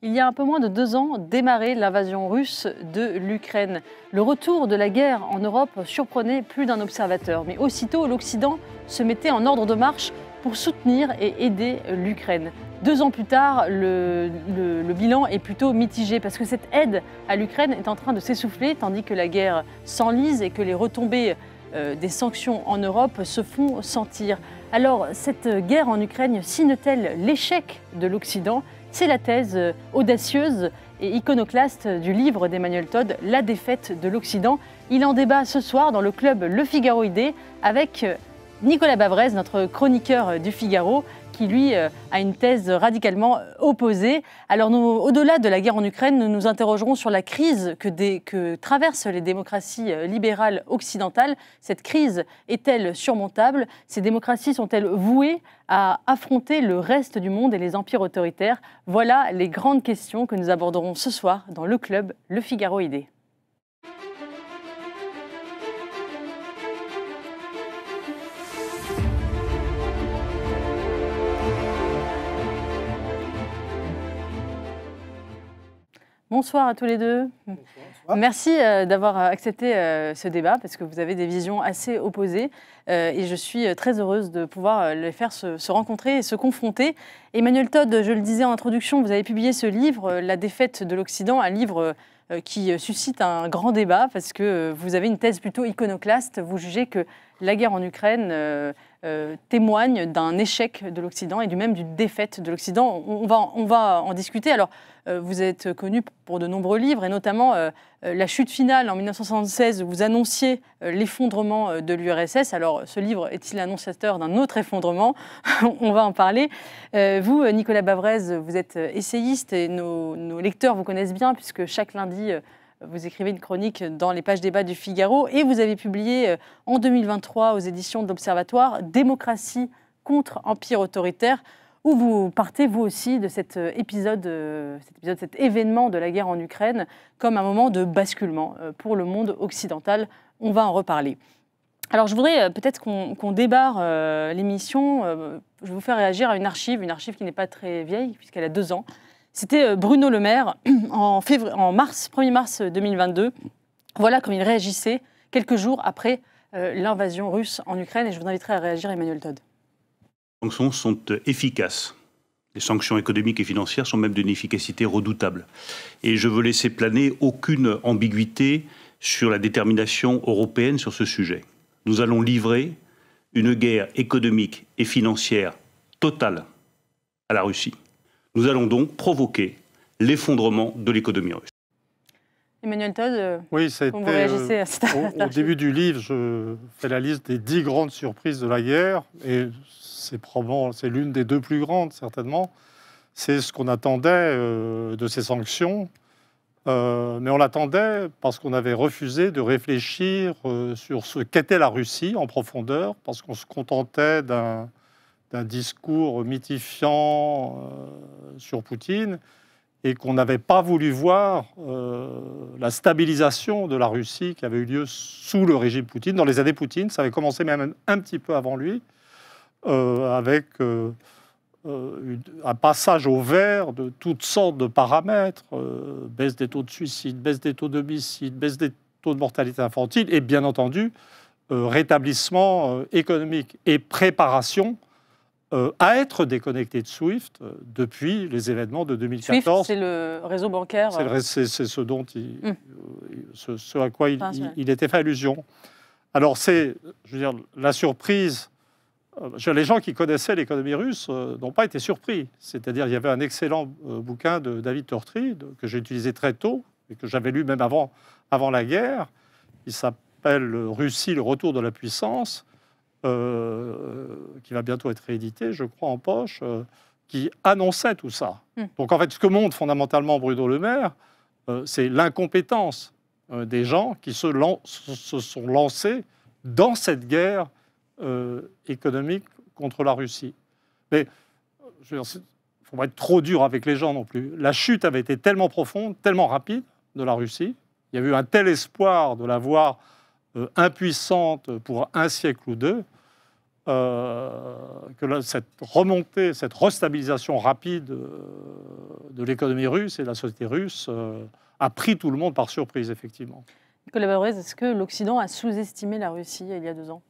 Il y a un peu moins de 2 ans démarrait l'invasion russe de l'Ukraine. Le retour de la guerre en Europe surprenait plus d'un observateur. Mais aussitôt, l'Occident se mettait en ordre de marche pour soutenir et aider l'Ukraine. 2 ans plus tard, le bilan est plutôt mitigé parce que cette aide à l'Ukraine est en train de s'essouffler tandis que la guerre s'enlise et que les retombées des sanctions en Europe se font sentir. Alors, cette guerre en Ukraine signe-t-elle l'échec de l'Occident ? C'est la thèse audacieuse et iconoclaste du livre d'Emmanuel Todd, La défaite de l'Occident. Il en débat ce soir dans le club Le Figaroïdé avec Nicolas Bavrez, notre chroniqueur du Figaro, qui lui a une thèse radicalement opposée. Alors au-delà de la guerre en Ukraine, nous nous interrogerons sur la crise que traversent les démocraties libérales occidentales. Cette crise est-elle surmontable? Ces démocraties sont-elles vouées à affronter le reste du monde et les empires autoritaires? Voilà les grandes questions que nous aborderons ce soir dans le club Le Figaroïdé. Bonsoir à tous les deux. Bonsoir. Merci d'avoir accepté ce débat parce que vous avez des visions assez opposées et je suis très heureuse de pouvoir les faire se rencontrer et se confronter. Emmanuel Todd, je le disais en introduction, vous avez publié ce livre, La défaite de l'Occident, un livre qui suscite un grand débat parce que vous avez une thèse plutôt iconoclaste. Vous jugez que la guerre en Ukraine témoigne d'un échec de l'Occident et même d'une défaite de l'Occident. On va en discuter. Alors, vous êtes connu pour de nombreux livres et notamment La chute finale en 1976 où vous annonciez l'effondrement de l'URSS. Alors, ce livre est-il annonciateur d'un autre effondrement? On va en parler. Vous, Nicolas Bavrez, vous êtes essayiste et nos lecteurs vous connaissent bien puisque chaque lundi, vous écrivez une chronique dans les pages débat du Figaro et vous avez publié en 2023 aux éditions de l'Observatoire « Démocratie contre empire autoritaire » où vous partez vous aussi de cet événement de la guerre en Ukraine comme un moment de basculement pour le monde occidental. On va en reparler. Alors je voudrais peut-être qu'on débarre l'émission. Je vais vous faire réagir à une archive qui n'est pas très vieille puisqu'elle a 2 ans. C'était Bruno Le Maire en 1er mars 2022. Voilà comme il réagissait quelques jours après l'invasion russe en Ukraine. Et je vous inviterai à réagir, Emmanuel Todd. Les sanctions sont efficaces. Les sanctions économiques et financières sont même d'une efficacité redoutable. Et je veux laisser planer aucune ambiguïté sur la détermination européenne sur ce sujet. Nous allons livrer une guerre économique et financière totale à la Russie. Nous allons donc provoquer l'effondrement de l'économie russe. Emmanuel Todd, oui, comment vous réagissez à cette au début du livre, je fais la liste des 10 grandes surprises de la guerre, et c'est l'une des 2 plus grandes, certainement. C'est ce qu'on attendait de ces sanctions, mais on l'attendait parce qu'on avait refusé de réfléchir sur ce qu'était la Russie en profondeur, parce qu'on se contentait d'un discours mythifiant sur Poutine et qu'on n'avait pas voulu voir la stabilisation de la Russie qui avait eu lieu sous le régime Poutine. Dans les années Poutine, ça avait commencé même un petit peu avant lui, avec un passage au vert de toutes sortes de paramètres, baisse des taux de suicide, baisse des taux d'homicide, baisse des taux de mortalité infantile et bien entendu rétablissement économique et préparation à être déconnecté de SWIFT depuis les événements de 2014. SWIFT, c'est le réseau bancaire. C'est ce dont ce à quoi il était fait allusion. Alors c'est, je veux dire, la surprise. Les gens qui connaissaient l'économie russe n'ont pas été surpris. C'est-à-dire, il y avait un excellent bouquin de David Tortry que j'ai utilisé très tôt et que j'avais lu même avant la guerre. Il s'appelle Russie, le retour de la puissance. Qui va bientôt être réédité, je crois, en poche, qui annonçait tout ça. Donc, en fait, ce que montre fondamentalement Bruno Le Maire, c'est l'incompétence des gens qui se sont lancés dans cette guerre économique contre la Russie. Mais il ne faut pas être trop dur avec les gens non plus. La chute avait été tellement profonde, tellement rapide de la Russie. Il y avait eu un tel espoir de la voir impuissante pour un siècle ou 2, cette remontée, cette restabilisation rapide de l'économie russe et de la société russe a pris tout le monde par surprise, effectivement. Nicolas Bavrez, est-ce que l'Occident a sous-estimé la Russie il y a 2 ans?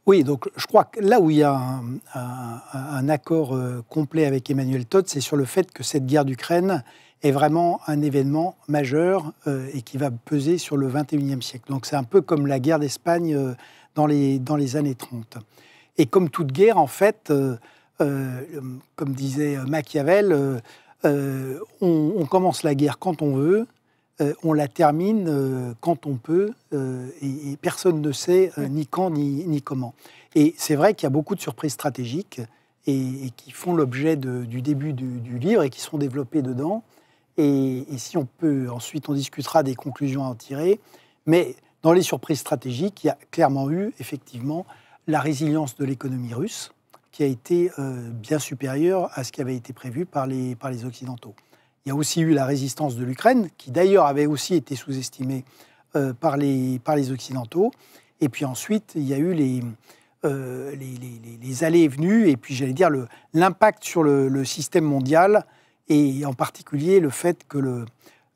Oui, donc je crois que là où il y a un accord complet avec Emmanuel Todt, c'est sur le fait que cette guerre d'Ukraine est vraiment un événement majeur et qui va peser sur le XXIe siècle. Donc c'est un peu comme la guerre d'Espagne dans les années 30. Et comme toute guerre, en fait, comme disait Machiavel, on commence la guerre quand on veut, on la termine quand on peut, et personne ne sait ni quand ni comment. Et c'est vrai qu'il y a beaucoup de surprises stratégiques et qui font l'objet du début du livre et qui sont développées dedans. Et si on peut, ensuite on discutera des conclusions à en tirer. Mais dans les surprises stratégiques, il y a clairement eu, effectivement, la résilience de l'économie russe, qui a été bien supérieure à ce qui avait été prévu par les Occidentaux. Il y a aussi eu la résistance de l'Ukraine, qui d'ailleurs avait aussi été sous-estimée par les Occidentaux. Et puis ensuite, il y a eu les allées et venues, et puis j'allais dire l'impact sur le système mondial, et en particulier le fait que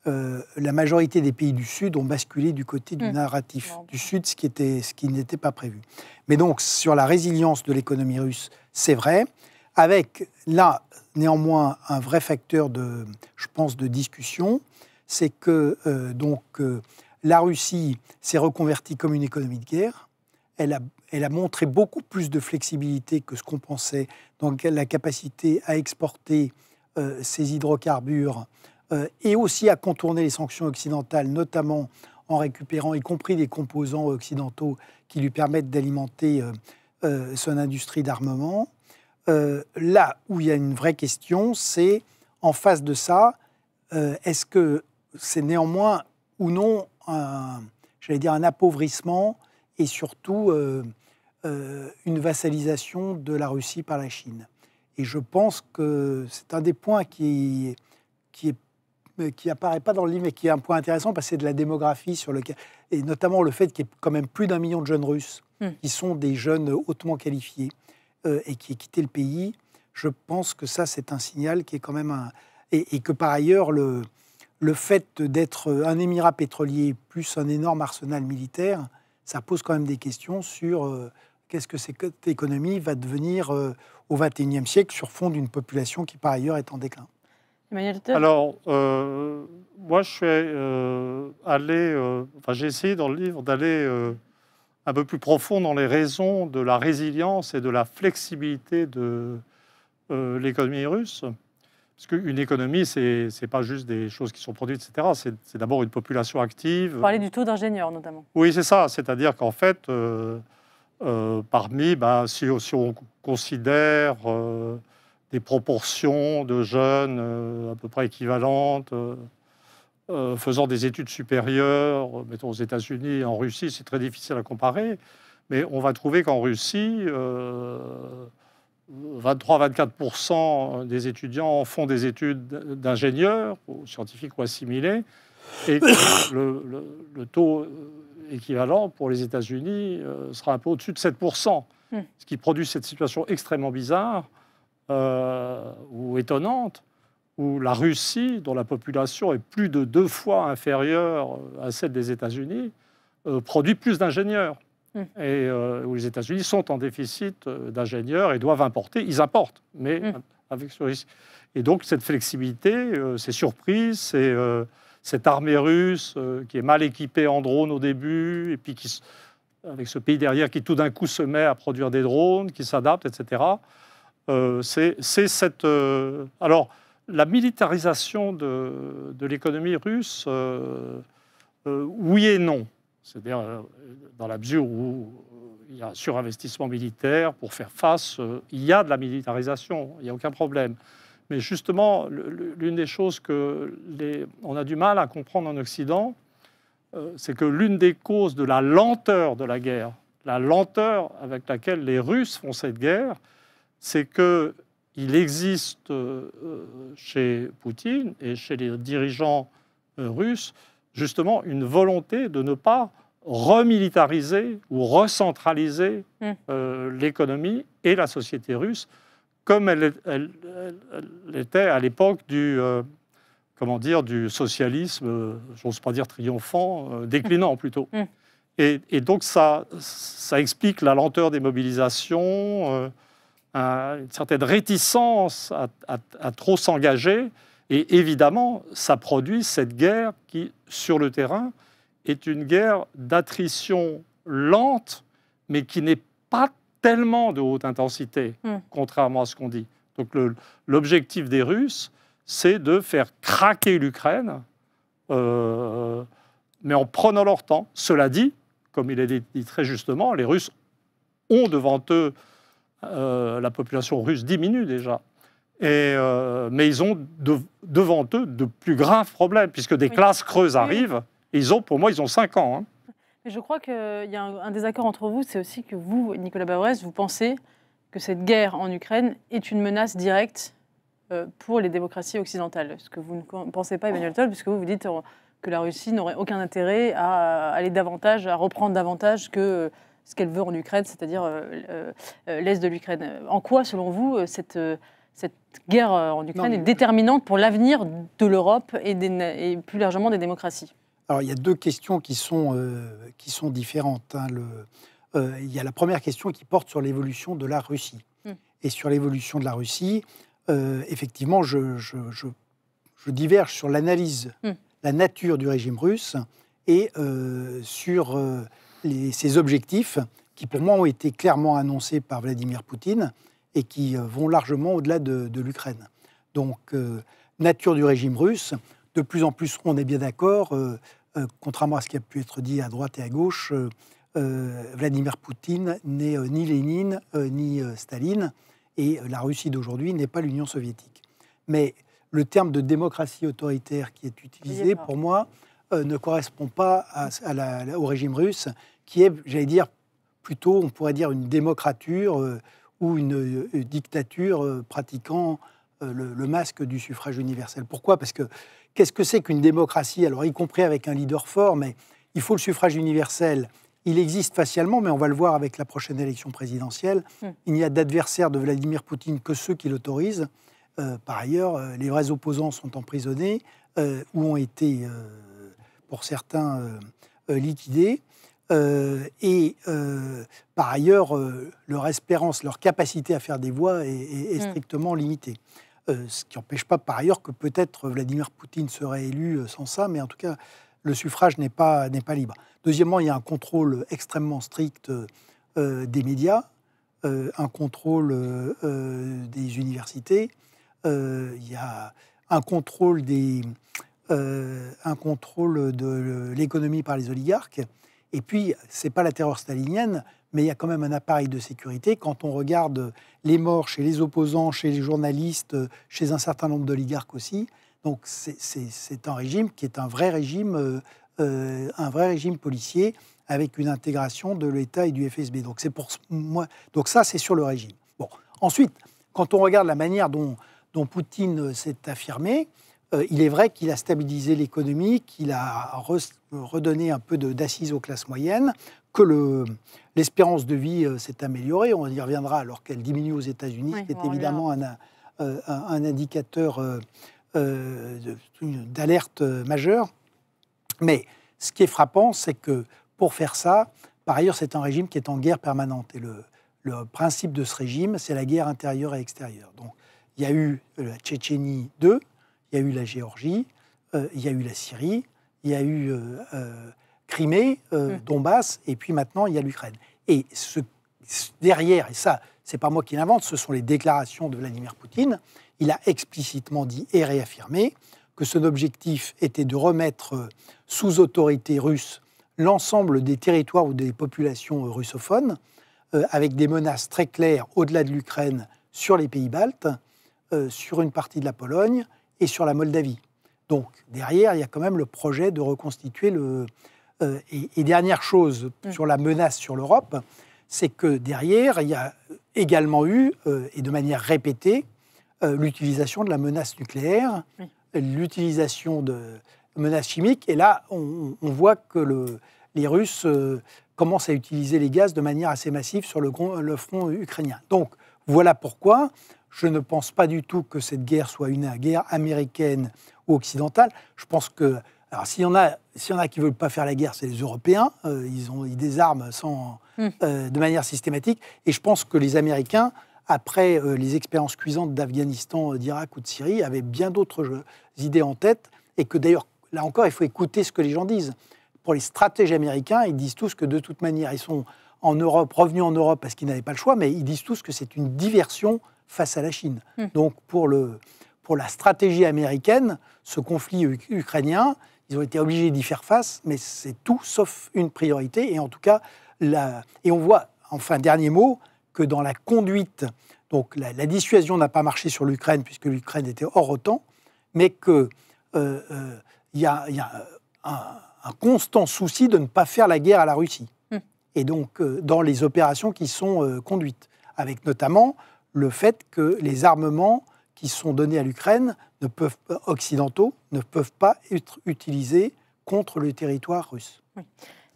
la majorité des pays du Sud ont basculé du côté du narratif du Sud, ce qui n'était pas prévu. Mais donc, sur la résilience de l'économie russe, c'est vrai, avec là, néanmoins, un vrai facteur je pense, de discussion, c'est que la Russie s'est reconvertie comme une économie de guerre. Elle a montré beaucoup plus de flexibilité que ce qu'on pensait, donc la capacité à exporter ses hydrocarbures et aussi à contourner les sanctions occidentales, notamment en récupérant, y compris des composants occidentaux qui lui permettent d'alimenter son industrie d'armement. Là où il y a une vraie question, c'est en face de ça, est-ce que c'est néanmoins ou non un appauvrissement et surtout une vassalisation de la Russie par la Chine? Et je pense que c'est un des points qui apparaît pas dans le livre, mais qui est un point intéressant, parce que c'est de la démographie, et notamment le fait qu'il y ait quand même plus d'1 million de jeunes Russes, qui sont des jeunes hautement qualifiés, et qui aient quitté le pays. Je pense que ça, c'est un signal qui est quand même et que par ailleurs, le fait d'être un émirat pétrolier plus un énorme arsenal militaire, ça pose quand même des questions sur qu'est-ce que cette économie va devenir au XXIe siècle sur fond d'une population qui par ailleurs est en déclin. Alors, moi, je suis allé, j'ai essayé dans le livre d'aller un peu plus profond dans les raisons de la résilience et de la flexibilité de l'économie russe. Parce qu'une économie, c'est pas juste des choses qui sont produites, etc. C'est d'abord une population active. Vous parlez du taux d'ingénieurs, notamment. Oui, c'est ça. C'est-à-dire qu'en fait, parmi, si on considère des proportions de jeunes à peu près équivalentes, faisant des études supérieures, mettons aux États-Unis, en Russie, c'est très difficile à comparer, mais on va trouver qu'en Russie, 23-24% des étudiants font des études d'ingénieurs, ou scientifiques ou assimilés, et le taux équivalent pour les États-Unis sera un peu au-dessus de 7%, ce qui produit cette situation extrêmement bizarre ou étonnante, où la Russie, dont la population est plus de 2 fois inférieure à celle des États-Unis, produit plus d'ingénieurs. Et où les États-Unis sont en déficit d'ingénieurs et doivent importer. Ils importent, mais avec ce risque. Et donc, cette flexibilité, ces surprises, cette armée russe qui est mal équipée en drones au début, et puis avec ce pays derrière qui tout d'un coup se met à produire des drones, qui s'adapte, etc. C'est cette... Alors, la militarisation de l'économie russe, oui et non. C'est-à-dire, dans la mesure où il y a un surinvestissement militaire pour faire face, il y a de la militarisation, il n'y a aucun problème. Mais justement, l'une des choses qu'on a du mal à comprendre en Occident, c'est que l'une des causes de la lenteur de la guerre, la lenteur avec laquelle les Russes font cette guerre, c'est qu'il existe chez Poutine et chez les dirigeants russes, justement, une volonté de ne pas remilitariser ou recentraliser l'économie et la société russe, comme elle était à l'époque du socialisme, j'ose pas dire triomphant, déclinant plutôt. Et donc ça explique la lenteur des mobilisations, une certaine réticence à trop s'engager. Et évidemment, ça produit cette guerre qui, sur le terrain, est une guerre d'attrition lente, mais qui n'est pas tellement de haute intensité, contrairement à ce qu'on dit. Donc l'objectif des Russes, c'est de faire craquer l'Ukraine, mais en prenant leur temps. Cela dit, comme il est dit très justement, les Russes ont devant eux, la population russe diminue déjà, mais ils ont devant eux de plus graves problèmes, puisque des classes creuses arrivent, et pour moi, ils ont 5 ans. Mais je crois qu'il y a un désaccord entre vous, c'est aussi que vous, Nicolas Bavrez, vous pensez que cette guerre en Ukraine est une menace directe pour les démocraties occidentales. Ce que vous ne pensez pas, Emmanuel Toll, puisque vous dites que la Russie n'aurait aucun intérêt à aller davantage, à reprendre davantage que ce qu'elle veut en Ukraine, c'est-à-dire l'Est de l'Ukraine. En quoi, selon vous, cette guerre en Ukraine est déterminante pour l'avenir de l'Europe et plus largement des démocraties? Alors, il y a 2 questions qui sont différentes. Il y a la première question qui porte sur l'évolution de la Russie. Et sur l'évolution de la Russie, effectivement, je diverge sur l'analyse, la nature du régime russe et sur ses objectifs qui, pour moi, ont été clairement annoncés par Vladimir Poutine et qui vont largement au-delà de l'Ukraine. Donc, nature du régime russe, de plus en plus, on est bien d'accord, contrairement à ce qui a pu être dit à droite et à gauche, Vladimir Poutine n'est ni Lénine, ni Staline, et la Russie d'aujourd'hui n'est pas l'Union soviétique. Mais le terme de démocratie autoritaire qui est utilisé, pour moi, ne correspond pas au régime russe, qui est, j'allais dire, plutôt, on pourrait dire, une démocrature ou une dictature pratiquant le masque du suffrage universel. Pourquoi ? Parce que qu'est-ce que c'est qu'une démocratie ? Alors, y compris avec un leader fort, mais il faut le suffrage universel. Il existe facialement, mais on va le voir avec la prochaine élection présidentielle. Il n'y a d'adversaires de Vladimir Poutine que ceux qui l'autorisent. Par ailleurs, les vrais opposants sont emprisonnés ou ont été, pour certains, liquidés. Par ailleurs, leur espérance, leur capacité à faire des voix est strictement limitée. Ce qui n'empêche pas, par ailleurs, que peut-être Vladimir Poutine serait élu sans ça, mais en tout cas, le suffrage n'est pas libre. Deuxièmement, il y a un contrôle extrêmement strict des médias, un contrôle des universités, il y a un contrôle de l'économie par les oligarques. Et puis, ce n'est pas la terreur stalinienne, mais il y a quand même un appareil de sécurité. Quand on regarde les morts chez les opposants, chez les journalistes, chez un certain nombre d'oligarques aussi, donc c'est un régime qui est un vrai régime policier avec une intégration de l'État et du FSB. Donc c'est pour moi. Donc ça, c'est sur le régime. Bon. Ensuite, quand on regarde la manière dont Poutine s'est affirmé, il est vrai qu'il a stabilisé l'économie, qu'il a redonné un peu d'assises aux classes moyennes, que l'espérance de vie s'est améliorée. On y reviendra alors qu'elle diminue aux États-Unis, ce qui est évidemment un indicateur d'alerte majeure. Mais ce qui est frappant, c'est que pour faire ça, par ailleurs, c'est un régime qui est en guerre permanente. Et le principe de ce régime, c'est la guerre intérieure et extérieure. Donc, il y a eu la Tchétchénie 2, il y a eu la Géorgie, il y a eu la Syrie, il y a eu Crimée, Donbass, et puis maintenant, il y a l'Ukraine. Et derrière, et ça, c'est pas moi qui l'invente, ce sont les déclarations de Vladimir Poutine, il a explicitement dit et réaffirmé que son objectif était de remettre sous autorité russe l'ensemble des territoires ou des populations russophones, avec des menaces très claires au-delà de l'Ukraine sur les pays baltes, sur une partie de la Pologne et sur la Moldavie. Donc derrière, il y a quand même le projet de reconstituer et dernière chose sur la menace sur l'Europe, c'est que derrière, il y a également eu, et de manière répétée, l'utilisation de la menace nucléaire, l'utilisation de menaces chimiques. Et là, on voit que les Russes commencent à utiliser les gaz de manière assez massive sur le front ukrainien. Donc, voilà pourquoi je ne pense pas du tout que cette guerre soit une guerre américaine ou occidentale. Je pense que, alors s'il y en a qui ne veulent pas faire la guerre, c'est les Européens. Ils désarment de manière systématique. Et je pense que les Américains, après les expériences cuisantes d'Afghanistan, d'Irak ou de Syrie, avaient bien d'autres idées en tête. Et que d'ailleurs, là encore, il faut écouter ce que les gens disent. Pour les stratèges américains, ils disent tous que de toute manière, ils sont en Europe, revenus en Europe parce qu'ils n'avaient pas le choix, mais ils disent tous que c'est une diversion face à la Chine. Donc pour la stratégie américaine, ce conflit ukrainien, ils ont été obligés d'y faire face, mais c'est tout sauf une priorité. Et en tout cas, et on voit, enfin, dernier mot, que dans la conduite, donc la dissuasion n'a pas marché sur l'Ukraine puisque l'Ukraine était hors OTAN, mais qu'il y a un constant souci de ne pas faire la guerre à la Russie. Et donc, dans les opérations qui sont conduites, avec notamment le fait que les armements qui sont donnés à l'Ukraine occidentaux ne peuvent pas être utilisés contre le territoire russe. Oui.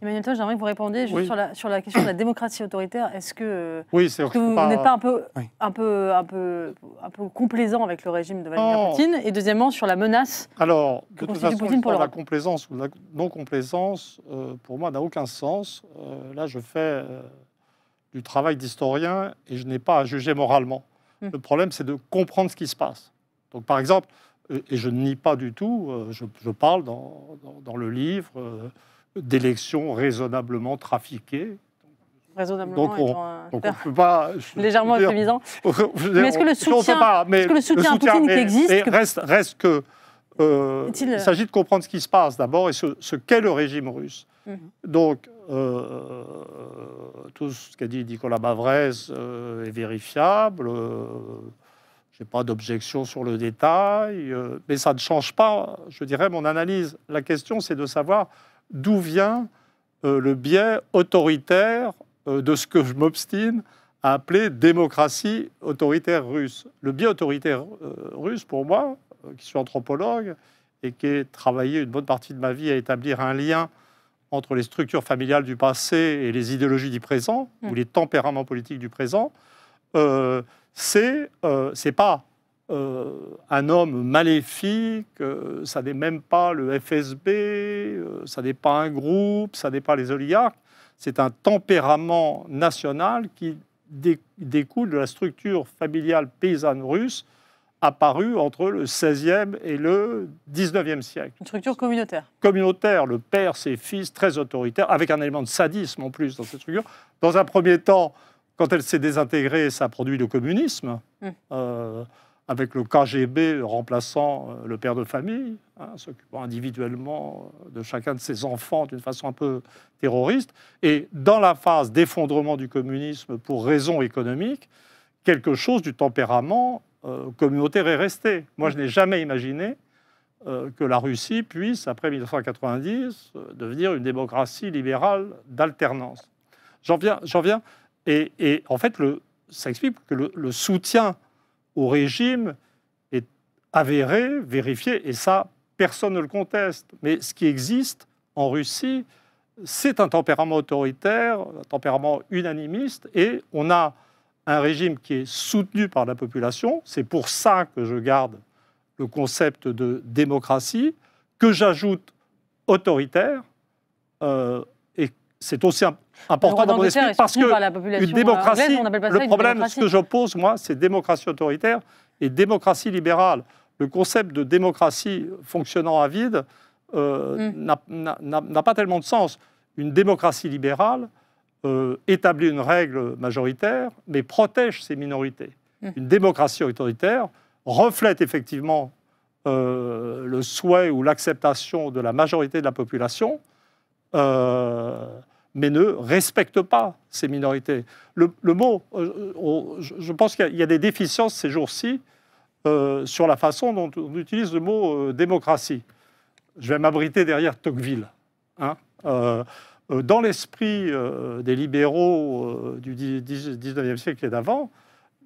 Emmanuel Todt, j'aimerais que vous répondiez juste sur la question de la démocratie autoritaire. Est-ce que, vous n'êtes pas un peu complaisant avec le régime de Vladimir Poutine? Et deuxièmement, sur la menace que constitue Poutine pour l'Europe. La complaisance ou la non-complaisance, pour moi, n'a aucun sens. Là, je fais du travail d'historien et je n'ai pas à juger moralement. Le problème, c'est de comprendre ce qui se passe. Donc, par exemple, et je ne nie pas du tout, je parle dans le livre d'élections raisonnablement trafiquées. Raisonnablement, donc on peut pas, légèrement euphémisant. Mais est-ce que le soutien à Poutine qui existe... Reste que... il s'agit de comprendre ce qui se passe d'abord et ce qu'est le régime russe. Donc, tout ce qu'a dit Nicolas Bavrez est vérifiable. Je n'ai pas d'objection sur le détail, mais ça ne change pas, je dirais, mon analyse. La question, c'est de savoir d'où vient le biais autoritaire de ce que je m'obstine à appeler démocratie autoritaire russe. Le biais autoritaire russe, pour moi, qui suis anthropologue et qui ai travaillé une bonne partie de ma vie à établir un lien entre les structures familiales du passé et les idéologies du présent, ou les tempéraments politiques du présent, c'est pas un homme maléfique, ça n'est même pas le FSB, ça n'est pas un groupe, ça n'est pas les oligarques, c'est un tempérament national qui découle de la structure familiale paysanne russe apparue entre le XVIe et le XIXe siècle. Une structure communautaire. Communautaire, le père, ses fils, très autoritaire, avec un élément de sadisme en plus dans cette structure. Dans un premier temps, quand elle s'est désintégrée, ça a produit le communisme, avec le KGB remplaçant le père de famille, s'occupant individuellement de chacun de ses enfants d'une façon un peu terroriste. Et dans la phase d'effondrement du communisme pour raisons économiques, quelque chose du tempérament communautaire est resté. Moi, je n'ai jamais imaginé que la Russie puisse, après 1990, devenir une démocratie libérale d'alternance. J'en viens. Et en fait, ça explique que le soutien au régime est avéré, vérifié, et ça, personne ne le conteste. Mais ce qui existe en Russie, c'est un tempérament autoritaire, un tempérament unanimiste, et on a un régime qui est soutenu par la population. C'est pour ça que je garde le concept de démocratie, que j'ajoute autoritaire, et c'est aussi important dans mon esprit, parce que une démocratie, le problème, ce que j'oppose, moi, c'est démocratie autoritaire et démocratie libérale. Le concept de démocratie fonctionnant à vide n'a pas tellement de sens. Une démocratie libérale établit une règle majoritaire, mais protège ses minorités. Une démocratie autoritaire reflète effectivement le souhait ou l'acceptation de la majorité de la population, mais ne respecte pas ces minorités. Le mot, je pense qu'il y a des déficiences ces jours-ci sur la façon dont on utilise le mot démocratie. Je vais m'abriter derrière Tocqueville. Dans l'esprit des libéraux du 19e siècle et d'avant,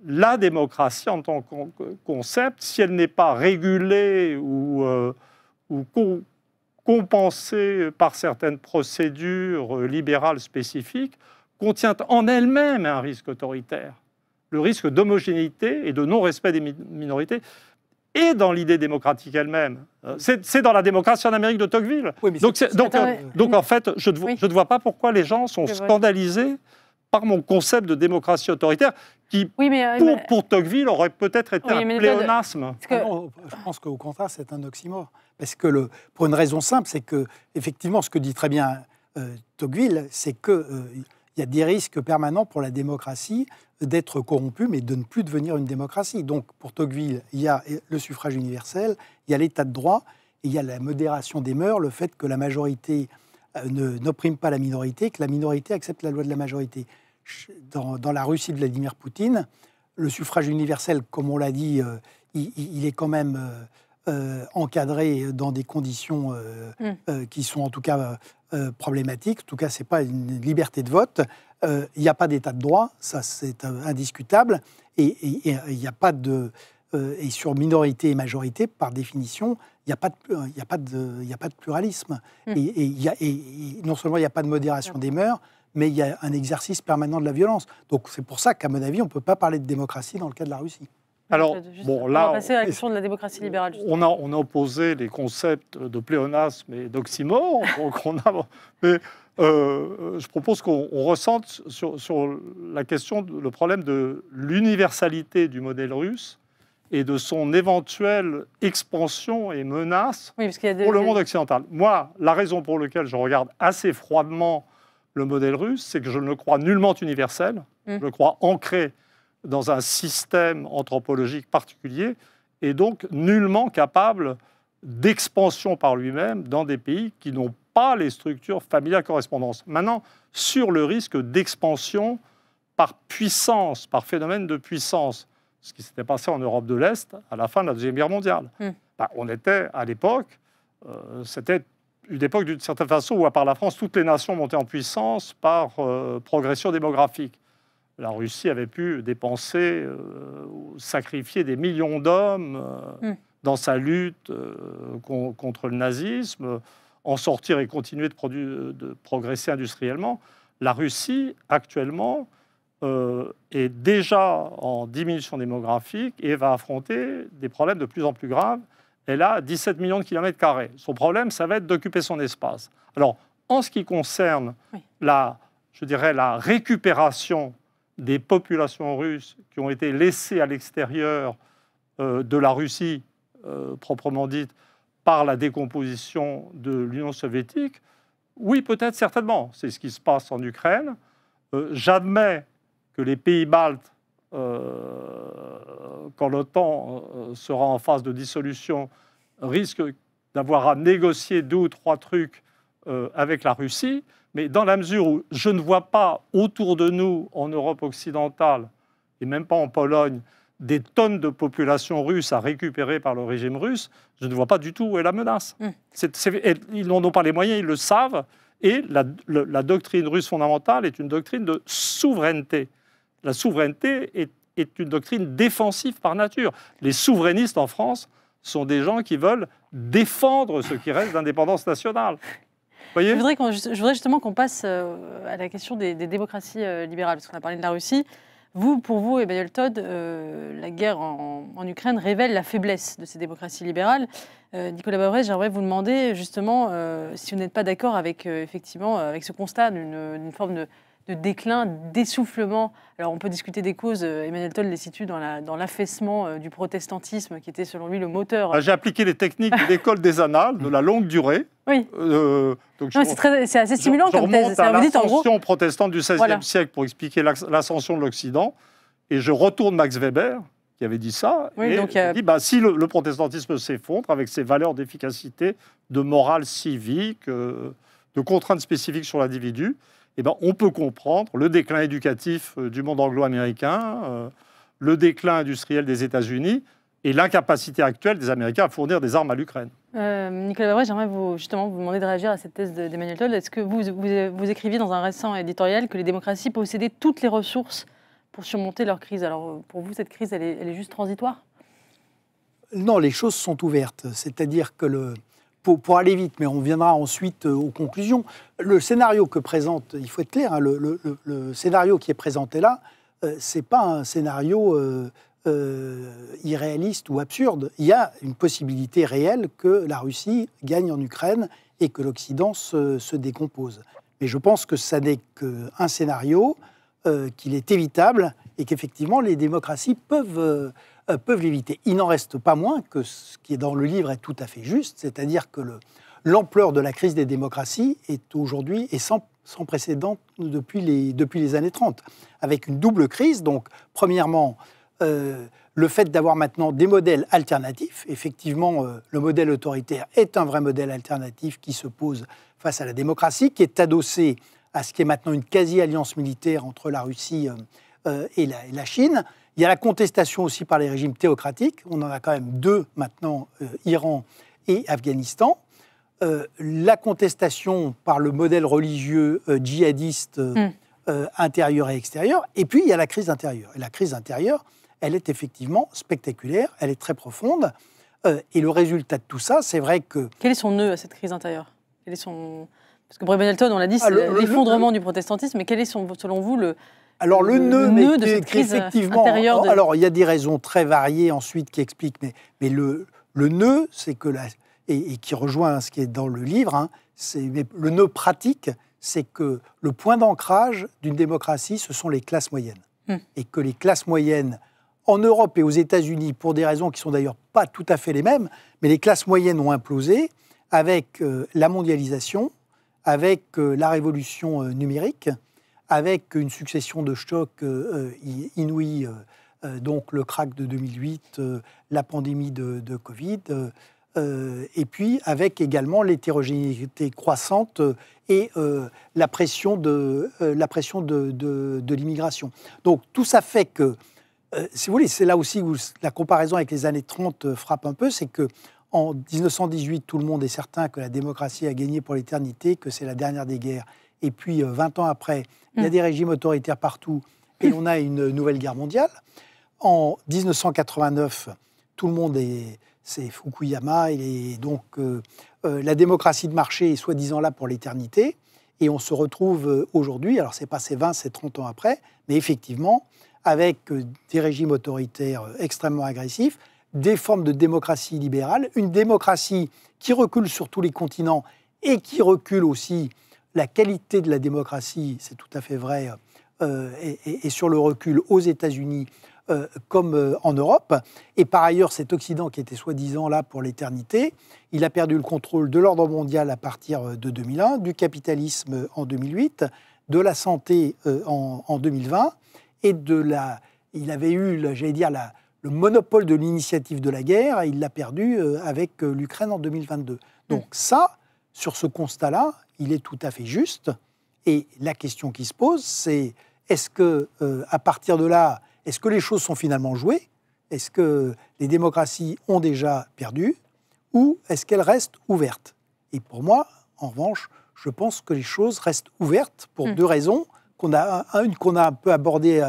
la démocratie en tant que concept, si elle n'est pas régulée ou compensée par certaines procédures libérales spécifiques, contient en elle-même un risque autoritaire. Le risque d'homogénéité et de non-respect des minorités, et dans l'idée démocratique elle-même. C'est dans la démocratie en Amérique de Tocqueville. Oui, donc, en fait, je ne vois pas pourquoi les gens sont scandalisés par mon concept de démocratie autoritaire, qui, pour Tocqueville, aurait peut-être été un pléonasme. Non, je pense qu'au contraire, c'est un oxymore. Parce que, pour une raison simple, c'est que, effectivement, ce que dit très bien Tocqueville, c'est qu'il y a des risques permanents pour la démocratie d'être corrompue, mais de ne plus devenir une démocratie. Donc, pour Tocqueville, il y a le suffrage universel, il y a l'état de droit, et il y a la modération des mœurs, le fait que la majorité n'opprime pas la minorité, que la minorité accepte la loi de la majorité. Dans la Russie de Vladimir Poutine, le suffrage universel, comme on l'a dit, il est quand même encadré dans des conditions qui sont en tout cas problématiques. En tout cas, ce n'est pas une liberté de vote. Il n'y a pas d'état de droit, ça c'est indiscutable. Et il n'y a pas de... et sur minorité et majorité, par définition, il n'y a pas de pluralisme. Et non seulement il n'y a pas de modération des mœurs, mais il y a un exercice permanent de la violence. Donc c'est pour ça qu'à mon avis, on ne peut pas parler de démocratie dans le cas de la Russie. Alors, on va passer à la question de la démocratie libérale. On a opposé les concepts de pléonasme et d'oxymore. Mais je propose qu'on ressente sur la question, le problème de l'universalité du modèle russe et de son éventuelle expansion et menace pour le monde occidental. Moi, la raison pour laquelle je regarde assez froidement le modèle russe, c'est que je ne le crois nullement universel, je le crois ancré dans un système anthropologique particulier, et donc nullement capable d'expansion par lui-même dans des pays qui n'ont pas les structures familiales correspondantes. Maintenant, sur le risque d'expansion par puissance, par phénomène de puissance, ce qui s'était passé en Europe de l'Est à la fin de la Deuxième Guerre mondiale. On était, à l'époque, c'était une époque d'une certaine façon où, à part la France, toutes les nations montaient en puissance par progression démographique. La Russie avait pu dépenser, sacrifier des millions d'hommes dans sa lutte contre le nazisme, en sortir et continuer de progresser industriellement. La Russie, actuellement, est déjà en diminution démographique et va affronter des problèmes de plus en plus graves. Elle a 17 millions de kilomètres carrés. Son problème, ça va être d'occuper son espace. Alors, en ce qui concerne la récupération des populations russes qui ont été laissées à l'extérieur de la Russie, proprement dite, par la décomposition de l'Union soviétique, oui, peut-être, certainement. C'est ce qui se passe en Ukraine. J'admets que les pays baltes, quand l'OTAN sera en phase de dissolution, risquent d'avoir à négocier 2 ou 3 trucs avec la Russie. Mais dans la mesure où je ne vois pas autour de nous, en Europe occidentale, et même pas en Pologne, des tonnes de population russe à récupérer par le régime russe, je ne vois pas du tout où est la menace. Ils n'en ont pas les moyens, ils le savent. Et la doctrine russe fondamentale est une doctrine de souveraineté. La souveraineté est une doctrine défensive par nature. Les souverainistes en France sont des gens qui veulent défendre ce qui reste d'indépendance nationale. Je voudrais justement qu'on passe à la question des démocraties libérales, parce qu'on a parlé de la Russie. Pour vous, Emmanuel Todd, la guerre en Ukraine révèle la faiblesse de ces démocraties libérales. Nicolas Bavrez, j'aimerais vous demander justement si vous n'êtes pas d'accord avec, effectivement, avec ce constat d'une forme de déclin, d'essoufflement. Alors on peut discuter des causes, Emmanuel Todd les situe dans l'affaissement du protestantisme, qui était selon lui le moteur. J'ai appliqué les techniques de l'école des annales, de la longue durée. Oui. C'est assez stimulant comme thèse. Je remonte à l'ascension protestante du XVIe siècle pour expliquer l'ascension de l'Occident, et je retourne Max Weber, qui avait dit ça, et dit si le protestantisme s'effondre avec ses valeurs d'efficacité, de morale civique, de contraintes spécifiques sur l'individu, on peut comprendre le déclin éducatif du monde anglo-américain, le déclin industriel des États-Unis et l'incapacité actuelle des Américains à fournir des armes à l'Ukraine. Nicolas Bavrez, j'aimerais vous demander de réagir à cette thèse d'Emmanuel Todd. Est-ce que vous écriviez dans un récent éditorial que les démocraties possédaient toutes les ressources pour surmonter leur crise? Alors pour vous, cette crise, elle est juste transitoire? Non, les choses sont ouvertes. C'est-à-dire que pour aller vite, mais on viendra ensuite aux conclusions. Le scénario que présente, il faut être clair, hein, le scénario qui est présenté là, c'est pas un scénario irréaliste ou absurde. Il y a une possibilité réelle que la Russie gagne en Ukraine et que l'Occident se décompose. Mais je pense que ça n'est qu'un scénario, qu'il est évitable et qu'effectivement les démocraties peuvent l'éviter. Il n'en reste pas moins que ce qui est dans le livre est tout à fait juste, c'est-à-dire que l'ampleur de la crise des démocraties est aujourd'hui sans précédent depuis les années 30, avec une double crise. Donc, premièrement, le fait d'avoir maintenant des modèles alternatifs. Effectivement, le modèle autoritaire est un vrai modèle alternatif qui se pose face à la démocratie, qui est adossé à ce qui est maintenant une quasi-alliance militaire entre la Russie et la Chine. Il y a la contestation aussi par les régimes théocratiques. On en a quand même deux maintenant, Iran et Afghanistan. La contestation par le modèle religieux djihadiste intérieur et extérieur. Et puis, il y a la crise intérieure. Et la crise intérieure, elle est effectivement spectaculaire, elle est très profonde. Et le résultat de tout ça, c'est vrai que... Quel est son nœud à cette crise intérieure? Quel est son... Parce que pour Emmanuel Todd, on l'a dit, c'est l'effondrement du protestantisme. Mais quel est, selon vous, le nœud de cette crise intérieure Alors, il y a des raisons très variées ensuite qui expliquent, mais le nœud, c'est que et qui rejoint ce qui est dans le livre, hein, le nœud pratique, c'est que le point d'ancrage d'une démocratie, ce sont les classes moyennes. Et que les classes moyennes, en Europe et aux États-Unis, pour des raisons qui sont d'ailleurs pas tout à fait les mêmes, mais les classes moyennes ont implosé avec la mondialisation, avec la révolution numérique, avec une succession de chocs inouïs, donc le krach de 2008, la pandémie de Covid, et puis avec également l'hétérogénéité croissante et la pression de l'immigration. Donc tout ça fait que, si vous voulez, c'est là aussi où la comparaison avec les années 30 frappe un peu, c'est que en 1918, tout le monde est certain que la démocratie a gagné pour l'éternité, que c'est la dernière des guerres. Et puis, 20 ans après, il y a des régimes autoritaires partout et on a une nouvelle guerre mondiale. En 1989, tout le monde c'est Fukuyama, et donc la démocratie de marché est soi-disant là pour l'éternité. Et on se retrouve aujourd'hui, alors c'est passé 20, c'est 30 ans après, mais effectivement, avec des régimes autoritaires extrêmement agressifs, des formes de démocratie libérale, une démocratie qui recule sur tous les continents et qui recule aussi la qualité de la démocratie, c'est tout à fait vrai, et sur le recul aux États-Unis comme en Europe. Et par ailleurs, cet Occident qui était soi-disant là pour l'éternité, il a perdu le contrôle de l'ordre mondial à partir de 2001, du capitalisme en 2008, de la santé en 2020, et il avait eu, j'allais dire, le monopole de l'initiative de la guerre, il l'a perdu avec l'Ukraine en 2022. Donc ça, sur ce constat-là, il est tout à fait juste. Et la question qui se pose, c'est est-ce que, à partir de là, est-ce que les choses sont finalement jouées? Est-ce que les démocraties ont déjà perdu? Ou est-ce qu'elles restent ouvertes? Et pour moi, en revanche, je pense que les choses restent ouvertes pour deux raisons. Une qu'on a un peu abordée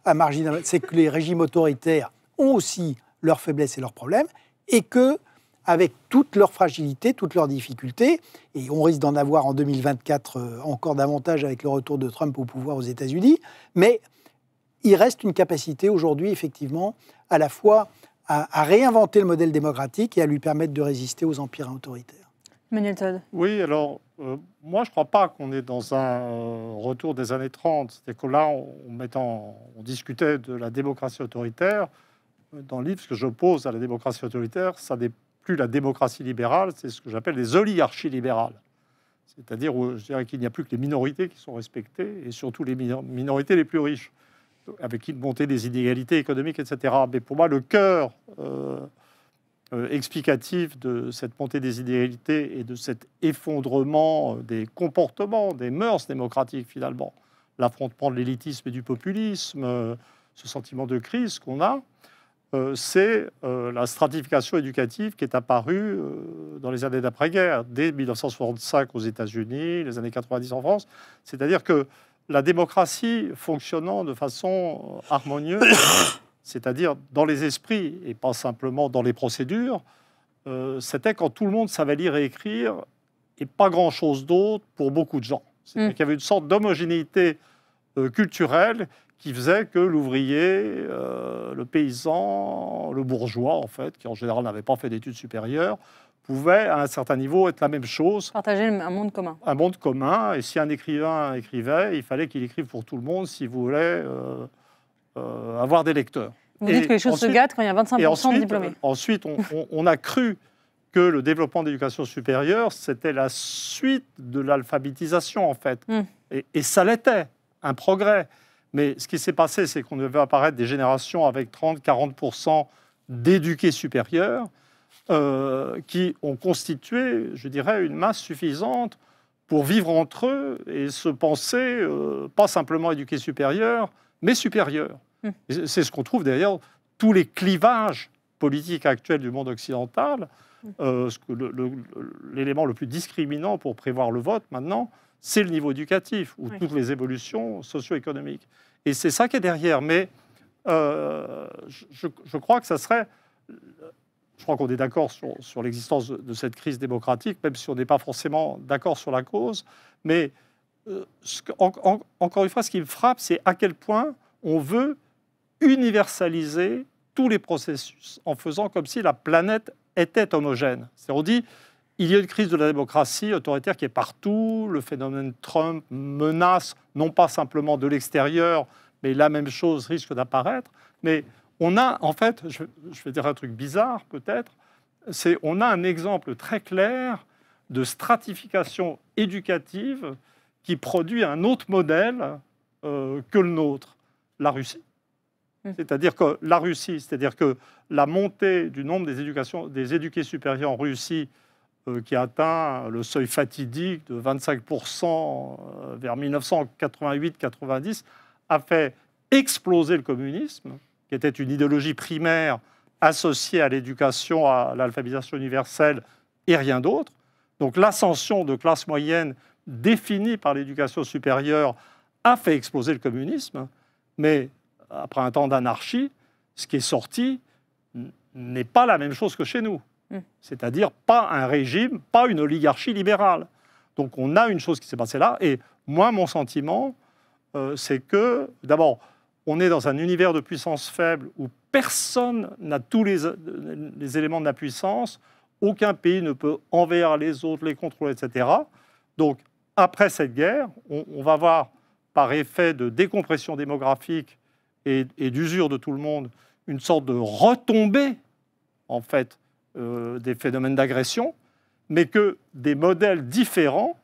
à marginal, c'est que les régimes autoritaires ont aussi leurs faiblesses et leurs problèmes, et que, avec toute leur fragilité, toutes leurs difficultés, et on risque d'en avoir en 2024 encore davantage avec le retour de Trump au pouvoir aux États-Unis, mais il reste une capacité aujourd'hui, effectivement, à la fois à réinventer le modèle démocratique et à lui permettre de résister aux empires autoritaires. Emmanuel Todd. Oui, alors, moi, je ne crois pas qu'on est dans un retour des années 30. C'est que là, on discutait de la démocratie autoritaire. Dans le livre, ce que j'oppose à la démocratie autoritaire, ça n'est plus la démocratie libérale, c'est ce que j'appelle les oligarchies libérales. C'est-à-dire, je dirais qu'il n'y a plus que les minorités qui sont respectées, et surtout les minorités les plus riches, avec une montée des inégalités économiques, etc. Mais pour moi, le cœur explicatif de cette montée des inégalités et de cet effondrement des comportements, des mœurs démocratiques, finalement, l'affrontement de l'élitisme et du populisme, ce sentiment de crise qu'on a, c'est la stratification éducative qui est apparue dans les années d'après-guerre, dès 1965 aux États-Unis, les années 90 en France. C'est-à-dire que la démocratie fonctionnant de façon harmonieuse, c'est-à-dire dans les esprits et pas simplement dans les procédures, c'était quand tout le monde savait lire et écrire, et pas grand-chose d'autre pour beaucoup de gens. C'est-à-dire qu'il y avait une sorte d'homogénéité culturelle qui faisait que l'ouvrier, le paysan, le bourgeois, en fait, qui en général n'avait pas fait d'études supérieures, pouvait, à un certain niveau, être la même chose. Partager un monde commun. Un monde commun, et si un écrivain écrivait, il fallait qu'il écrive pour tout le monde s'il voulait avoir des lecteurs. Vous dites que les choses se gâtent quand il y a 25% de diplômés. Ensuite, on a cru que le développement de l'éducation supérieure, c'était la suite de l'alphabétisation, en fait. Et ça l'était, un progrès. Mais ce qui s'est passé, c'est qu'on devait apparaître des générations avec 30-40% d'éduqués supérieurs qui ont constitué, je dirais, une masse suffisante pour vivre entre eux et se penser pas simplement éduqués supérieurs, mais supérieurs. C'est ce qu'on trouve d'ailleurs tous les clivages politiques actuels du monde occidental. L'élément le plus discriminant pour prévoir le vote maintenant, c'est le niveau éducatif ou toutes les évolutions socio-économiques. Et c'est ça qui est derrière. Mais je crois que ça serait... Je crois qu'on est d'accord sur l'existence de cette crise démocratique, même si on n'est pas forcément d'accord sur la cause. Mais encore une fois, ce qui me frappe, c'est à quel point on veut universaliser tous les processus en faisant comme si la planète était homogène. C'est-à-dire, on dit, il y a une crise de la démocratie autoritaire qui est partout, le phénomène Trump menace non pas simplement de l'extérieur, mais la même chose risque d'apparaître. Mais on a, en fait, je vais dire un truc bizarre peut-être, on a un exemple très clair de stratification éducative qui produit un autre modèle que le nôtre, la Russie. C'est-à-dire que la Russie, c'est-à-dire que la montée du nombre des éduqués supérieurs en Russie qui a atteint le seuil fatidique de 25% vers 1988-90 a fait exploser le communisme, qui était une idéologie primaire associée à l'éducation, à l'alphabétisation universelle et rien d'autre. Donc l'ascension de classe moyenne définie par l'éducation supérieure a fait exploser le communisme, mais après un temps d'anarchie, ce qui est sorti n'est pas la même chose que chez nous. C'est-à-dire pas un régime, pas une oligarchie libérale. Donc on a une chose qui s'est passée là, et moi, mon sentiment, c'est que, d'abord, on est dans un univers de puissance faible où personne n'a tous les éléments de la puissance, aucun pays ne peut envers les autres, les contrôler, etc. Donc, après cette guerre, on va voir, par effet de décompression démographique et d'usure de tout le monde, une sorte de retombée, en fait, des phénomènes d'agression, mais que des modèles différents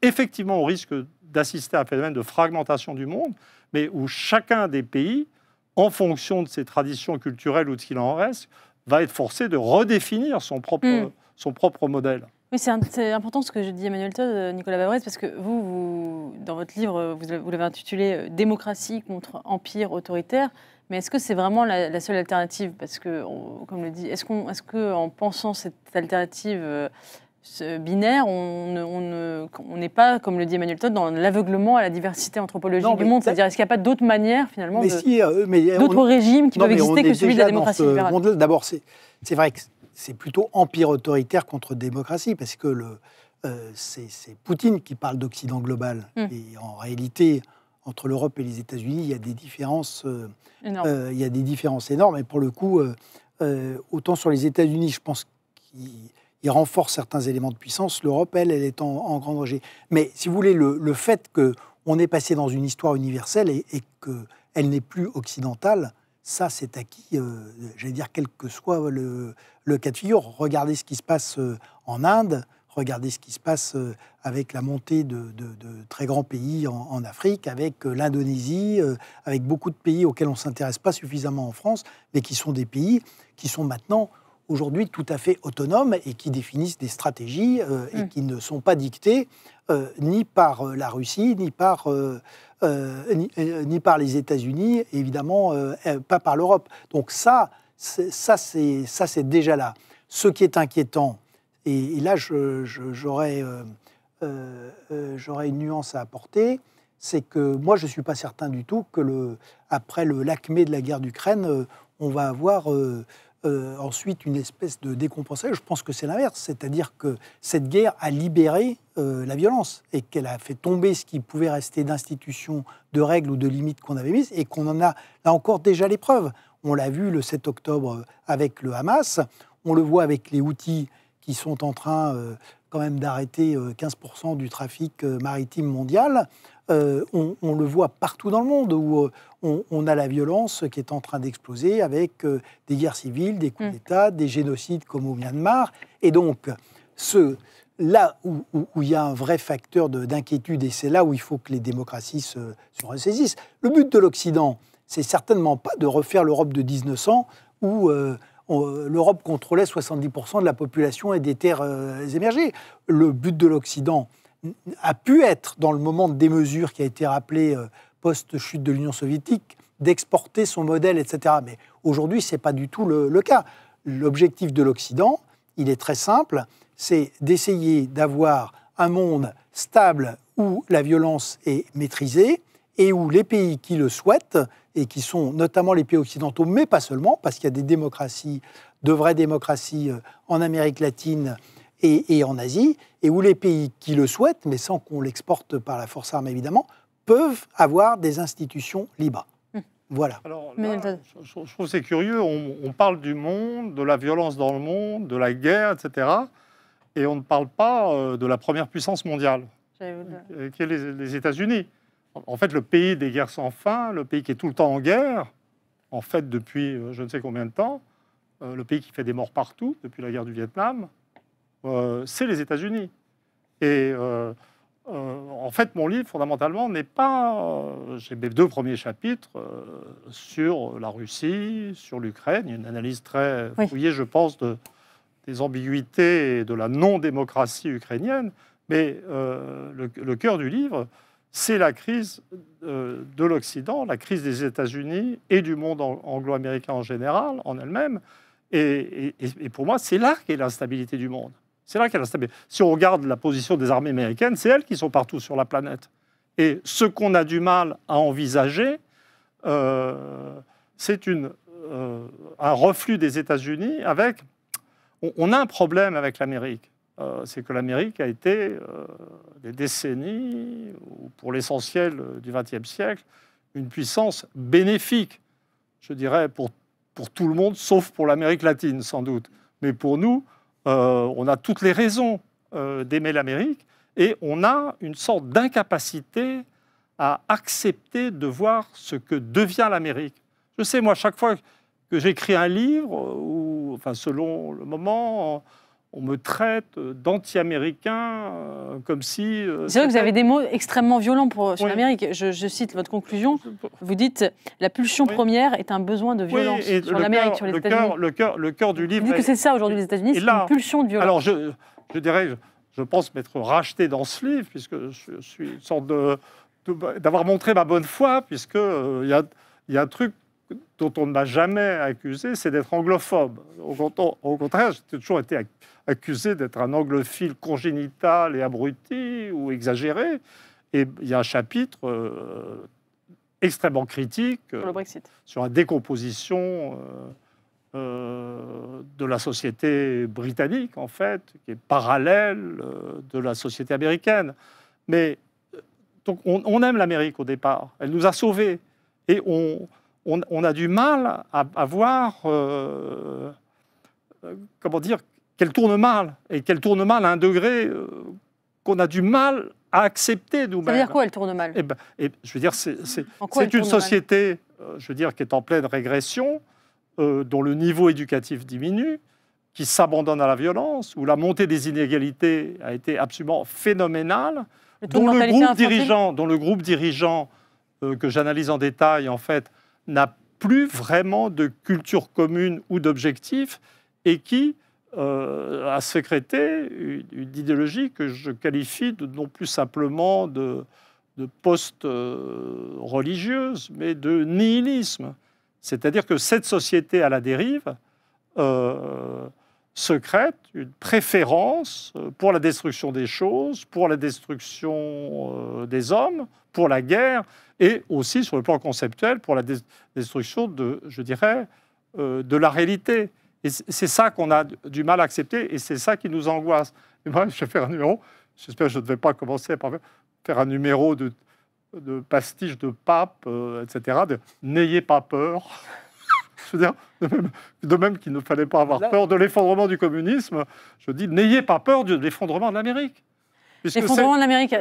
effectivement, on risque d'assister à un phénomène de fragmentation du monde, mais où chacun des pays, en fonction de ses traditions culturelles ou de ce qu'il en reste, va être forcé de redéfinir son propre modèle. Oui, c'est important ce que je dis Emmanuel Todd, Nicolas Bavrez, parce que vous, dans votre livre, vous l'avez intitulé « Démocratie contre empire autoritaire ». Mais est-ce que c'est vraiment la seule alternative? Parce que, comme le dit, est-ce qu'en pensant cette alternative binaire, on n'est pas, comme le dit Emmanuel Todd, dans l'aveuglement à la diversité anthropologique du monde? C'est-à-dire, est-ce qu'il n'y a pas d'autres manières, finalement, d'autres régimes qui peuvent exister que celui de la démocratie libérale? D'abord, c'est vrai que c'est plutôt empire autoritaire contre démocratie, parce que c'est Poutine qui parle d'Occident global. Et en réalité, entre l'Europe et les États-Unis, il y a des différences énormes. Et pour le coup, autant sur les États-Unis, je pense qu'ils renforcent certains éléments de puissance, l'Europe, elle est en grand danger. Mais si vous voulez, le fait qu'on est passé dans une histoire universelle et qu'elle n'est plus occidentale, ça, c'est acquis, j'allais dire, quel que soit le cas de figure. Regardez ce qui se passe en Inde, regardez ce qui se passe avec la montée de très grands pays en Afrique, avec l'Indonésie, avec beaucoup de pays auxquels on ne s'intéresse pas suffisamment en France, mais qui sont des pays qui sont maintenant, aujourd'hui, tout à fait autonomes et qui définissent des stratégies et qui ne sont pas dictées ni par la Russie, ni par les États-Unis, évidemment pas par l'Europe. Donc ça c'est déjà là. Ce qui est inquiétant, et là j'aurais une nuance à apporter, c'est que moi je ne suis pas certain du tout que après l'acmé de la guerre d'Ukraine, on va avoir ensuite une espèce de décompensation. Je pense que c'est l'inverse, c'est-à-dire que cette guerre a libéré la violence et qu'elle a fait tomber ce qui pouvait rester d'institutions, de règles ou de limites qu'on avait mises et qu'on en a là encore déjà les preuves. On l'a vu le 7 octobre avec le Hamas, on le voit avec les Houthis qui sont en train quand même d'arrêter 15% du trafic maritime mondial. On le voit partout dans le monde où on a la violence qui est en train d'exploser avec des guerres civiles, des coups d'État, des génocides comme au Myanmar. Et donc, là où il y a un vrai facteur d'inquiétude, et c'est là où il faut que les démocraties se ressaisissent, le but de l'Occident, c'est certainement pas de refaire l'Europe de 1900 où l'Europe contrôlait 70% de la population et des terres émergées. Le but de l'Occident a pu être, dans le moment de démesure qui a été rappelé post-chute de l'Union soviétique, d'exporter son modèle, etc. Mais aujourd'hui, ce n'est pas du tout le cas. L'objectif de l'Occident, il est très simple, c'est d'essayer d'avoir un monde stable où la violence est maîtrisée et où les pays qui le souhaitent, et qui sont notamment les pays occidentaux, mais pas seulement, parce qu'il y a des démocraties, de vraies démocraties en Amérique latine et en Asie, et où les pays qui le souhaitent, mais sans qu'on l'exporte par la force armée évidemment, peuvent avoir des institutions libres. Voilà. Alors, là, je trouve que c'est curieux, on parle du monde, de la violence dans le monde, de la guerre, etc. Et on ne parle pas de la première puissance mondiale, qui est les États-Unis. En fait, le pays des guerres sans fin, le pays qui est tout le temps en guerre, en fait, depuis je ne sais combien de temps, le pays qui fait des morts partout, depuis la guerre du Vietnam, c'est les États-Unis. Et en fait, mon livre, fondamentalement, n'est pas... j'ai mes 2 premiers chapitres sur la Russie, sur l'Ukraine. Il y a une analyse très fouillée, je pense, des ambiguïtés et de la non-démocratie ukrainienne. Mais le cœur du livre, c'est la crise de l'Occident, la crise des États-Unis et du monde anglo-américain en général, en elle-même. Et pour moi, c'est là qu'est l'instabilité du monde. C'est là qu'est l'instabilité. Si on regarde la position des armées américaines, c'est elles qui sont partout sur la planète. Et ce qu'on a du mal à envisager, c'est un reflux des États-Unis avec... On a un problème avec l'Amérique. C'est que l'Amérique a été, des décennies, ou pour l'essentiel du XXe siècle, une puissance bénéfique, je dirais, pour tout le monde, sauf pour l'Amérique latine, sans doute. Mais pour nous, on a toutes les raisons d'aimer l'Amérique, et on a une sorte d'incapacité à accepter de voir ce que devient l'Amérique. Je sais, moi, chaque fois que j'écris un livre, ou, enfin, selon le moment... on me traite d'anti-américain, comme si... c'est vrai que vous avez des mots extrêmement violents sur l'Amérique. Je cite votre conclusion. Vous dites « La pulsion première est un besoin de violence sur l'Amérique, sur les États-Unis ». Le cœur du livre... Vous dites que c'est ça aujourd'hui les États-Unis, c'est une pulsion de violence. Alors je dirais, je pense m'être racheté dans ce livre, puisque je suis une sorte d'avoir montré ma bonne foi, puisqu'il y a un truc dont on ne m'a jamais accusé, c'est d'être anglophone. Au contraire, j'ai toujours été accusé d'être un anglophile congénital et abruti ou exagéré. Et il y a un chapitre extrêmement critique sur le Brexit, sur la décomposition de la société britannique, en fait, qui est parallèle de la société américaine. Mais donc, on aime l'Amérique au départ. Elle nous a sauvés. Et on a du mal à voir, comment dire, qu'elle tourne mal, et qu'elle tourne mal à un degré qu'on a du mal à accepter nous-mêmes. Ça veut dire quoi, elle tourne mal ? Je veux dire, c'est une société, je veux dire, qui est en pleine régression, dont le niveau éducatif diminue, qui s'abandonne à la violence, où la montée des inégalités a été absolument phénoménale, dont le groupe dirigeant que j'analyse en détail, en fait, n'a plus vraiment de culture commune ou d'objectifs, et qui a sécrété une idéologie que je qualifie non plus simplement de post-religieuse, mais de nihilisme. C'est-à-dire que cette société à la dérive secrète une préférence pour la destruction des choses, pour la destruction des hommes, pour la guerre, et aussi, sur le plan conceptuel, pour la destruction de, je dirais, de la réalité. Et c'est ça qu'on a du mal à accepter, et c'est ça qui nous angoisse. Et moi, je vais faire un numéro, j'espère que je ne vais pas commencer par faire un numéro de pastiche de pape, etc., de « n'ayez pas peur ». Je veux dire, de même qu'il ne fallait pas avoir peur de l'effondrement du communisme, je dis « n'ayez pas peur de l'effondrement de l'Amérique ». L'effondrement de l'Amérique,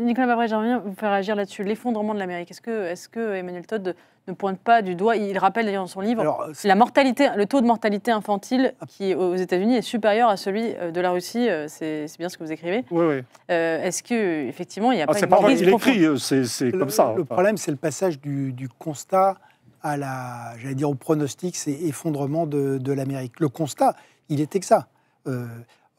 Nicolas Babret, j'aimerais bien vous faire réagir là-dessus. L'effondrement de l'Amérique, est-ce que Emmanuel Todd ne pointe pas du doigt, il rappelle d'ailleurs dans son livre, le taux de mortalité infantile qui aux États-Unis est supérieur à celui de la Russie, c'est bien ce que vous écrivez. Oui. Est-ce qu'effectivement, il n'y a pas une crise profonde ? Il écrit, c'est comme ça. Le problème, c'est le passage du constat à au pronostic, c'est effondrement de l'Amérique. Le constat, il était que ça.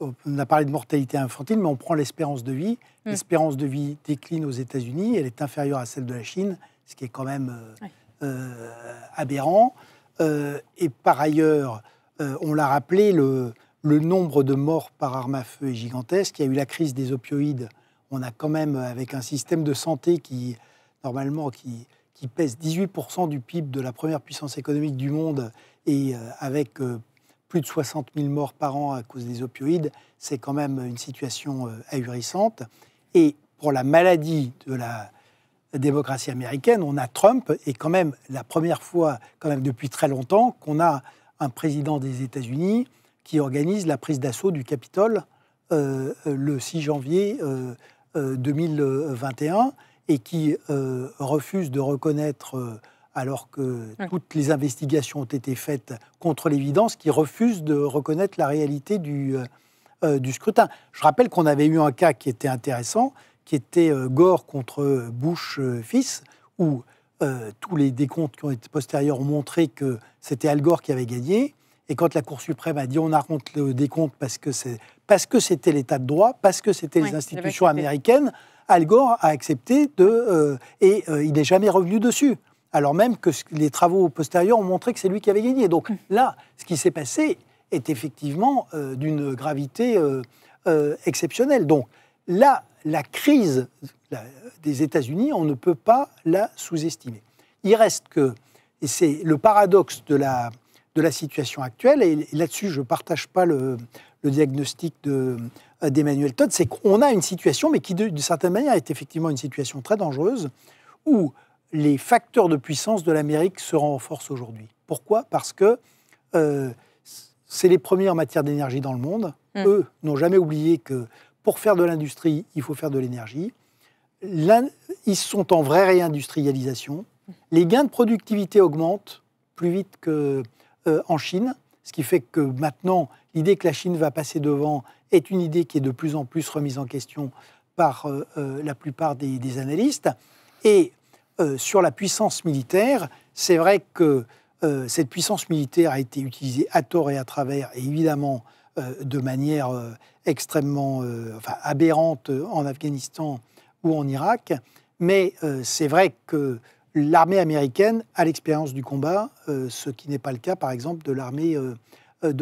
On a parlé de mortalité infantile, mais on prend l'espérance de vie. L'espérance de vie décline aux États-Unis, elle est inférieure à celle de la Chine, ce qui est quand même aberrant. Et par ailleurs, on l'a rappelé, le nombre de morts par arme à feu est gigantesque. Il y a eu la crise des opioïdes. On a quand même, avec un système de santé qui, normalement, qui pèse 18% du PIB de la première puissance économique du monde, et avec plus de 60 000 morts par an à cause des opioïdes, c'est quand même une situation ahurissante. Et pour la maladie de la démocratie américaine, on a Trump, et quand même la première fois, quand même depuis très longtemps, qu'on a un président des États-Unis qui organise la prise d'assaut du Capitole le 6 janvier 2021, et qui refuse de reconnaître... alors que toutes les investigations ont été faites contre l'évidence, qui refuse de reconnaître la réalité du scrutin. Je rappelle qu'on avait eu un cas qui était intéressant, qui était Gore contre Bush fils, où tous les décomptes qui ont été postérieurs ont montré que c'était Al Gore qui avait gagné. Et quand la Cour suprême a dit on arrête le décompte parce que c'était l'État de droit, parce que c'était les institutions américaines, Al Gore a accepté et il n'est jamais revenu dessus. Alors même que les travaux postérieurs ont montré que c'est lui qui avait gagné. Donc là, ce qui s'est passé est effectivement d'une gravité exceptionnelle. Donc là, la crise des États-Unis, on ne peut pas la sous-estimer. Il reste que, et c'est le paradoxe de la situation actuelle, et là-dessus je ne partage pas le diagnostic d'Emmanuel Todd, c'est qu'on a une situation, mais qui d'une certaine manière est effectivement une situation très dangereuse, où les facteurs de puissance de l'Amérique se renforcent aujourd'hui. Pourquoi ? Parce que c'est les premiers en matière d'énergie dans le monde. Eux n'ont jamais oublié que pour faire de l'industrie, il faut faire de l'énergie. Ils sont en vraie réindustrialisation. Les gains de productivité augmentent plus vite qu'en Chine, ce qui fait que maintenant, l'idée que la Chine va passer devant est une idée qui est de plus en plus remise en question par la plupart des analystes. Et sur la puissance militaire, c'est vrai que cette puissance militaire a été utilisée à tort et à travers, et évidemment de manière extrêmement aberrante en Afghanistan ou en Irak. Mais c'est vrai que l'armée américaine a l'expérience du combat, ce qui n'est pas le cas, par exemple, de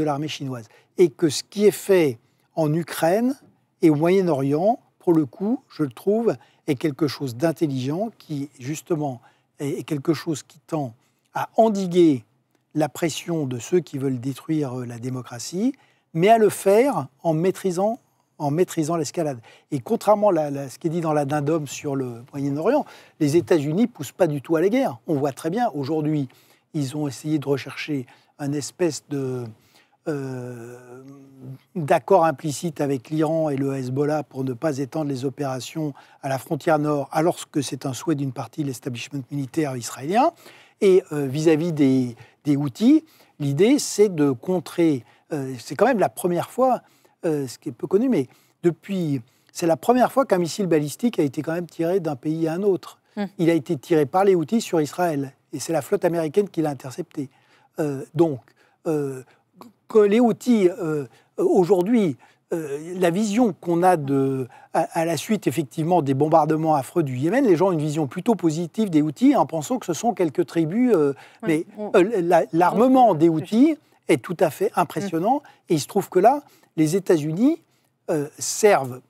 l'armée chinoise. Et que ce qui est fait en Ukraine et au Moyen-Orient, pour le coup, je le trouve, est quelque chose d'intelligent, qui, justement, est quelque chose qui tend à endiguer la pression de ceux qui veulent détruire la démocratie, mais à le faire en maîtrisant l'escalade. Et contrairement à ce qui est dit dans l'addendum sur le Moyen-Orient, les États-Unis ne poussent pas du tout à la guerre. On voit très bien, aujourd'hui, ils ont essayé de rechercher un espèce d'accord implicite avec l'Iran et le Hezbollah pour ne pas étendre les opérations à la frontière nord, alors que c'est un souhait d'une partie de l'establishment militaire israélien. Et vis-à-vis des Houthis, l'idée, c'est de contrer... c'est quand même la première fois, ce qui est peu connu, mais c'est la première fois qu'un missile balistique a été quand même tiré d'un pays à un autre. Il a été tiré par les Houthis sur Israël, et c'est la flotte américaine qui l'a intercepté. Que les Houthis, aujourd'hui, la vision qu'on a à la suite, effectivement, des bombardements affreux du Yémen, les gens ont une vision plutôt positive des Houthis en pensant que ce sont quelques tribus. Mais l'armement des Houthis est tout à fait impressionnant. Et il se trouve que là, les États-Unis servent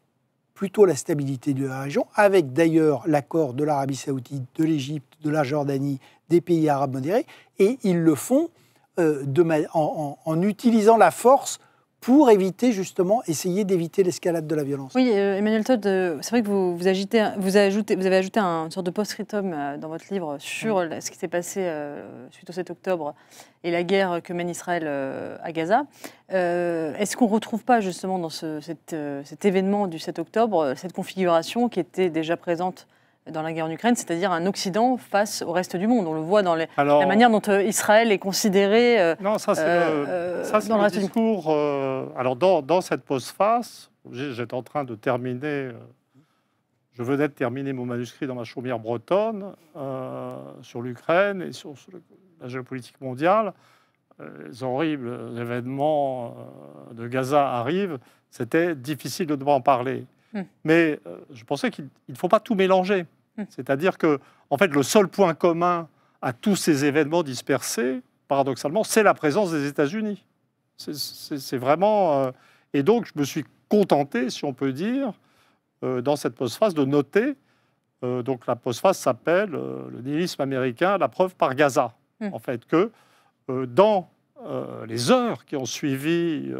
plutôt la stabilité de la région, avec d'ailleurs l'accord de l'Arabie saoudite, de l'Égypte, de la Jordanie, des pays arabes modérés, et ils le font en utilisant la force pour éviter essayer d'éviter l'escalade de la violence. Oui, Emmanuel Todd, c'est vrai que vous avez ajouté une sorte de post-scriptum dans votre livre sur ce qui s'est passé suite au 7 octobre et la guerre que mène Israël à Gaza. Est-ce qu'on ne retrouve pas justement dans cet événement du 7 octobre cette configuration qui était déjà présente dans la guerre en Ukraine, c'est-à-dire un Occident face au reste du monde? On le voit dans la manière dont Israël est considéré non, ça c'est le discours. Alors dans cette postface, j'étais en train de terminer, je venais de terminer mon manuscrit dans ma chaumière bretonne sur l'Ukraine et sur la géopolitique mondiale. Les horribles événements de Gaza arrivent, c'était difficile de devoir en parler. Mais je pensais qu'il ne faut pas tout mélanger. C'est-à-dire que, en fait, le seul point commun à tous ces événements dispersés, paradoxalement, c'est la présence des États-Unis. C'est vraiment... Et donc, je me suis contenté, si on peut dire, dans cette postface, de noter... donc, la postface s'appelle le nihilisme américain, la preuve par Gaza. En fait, que dans les heures qui ont suivi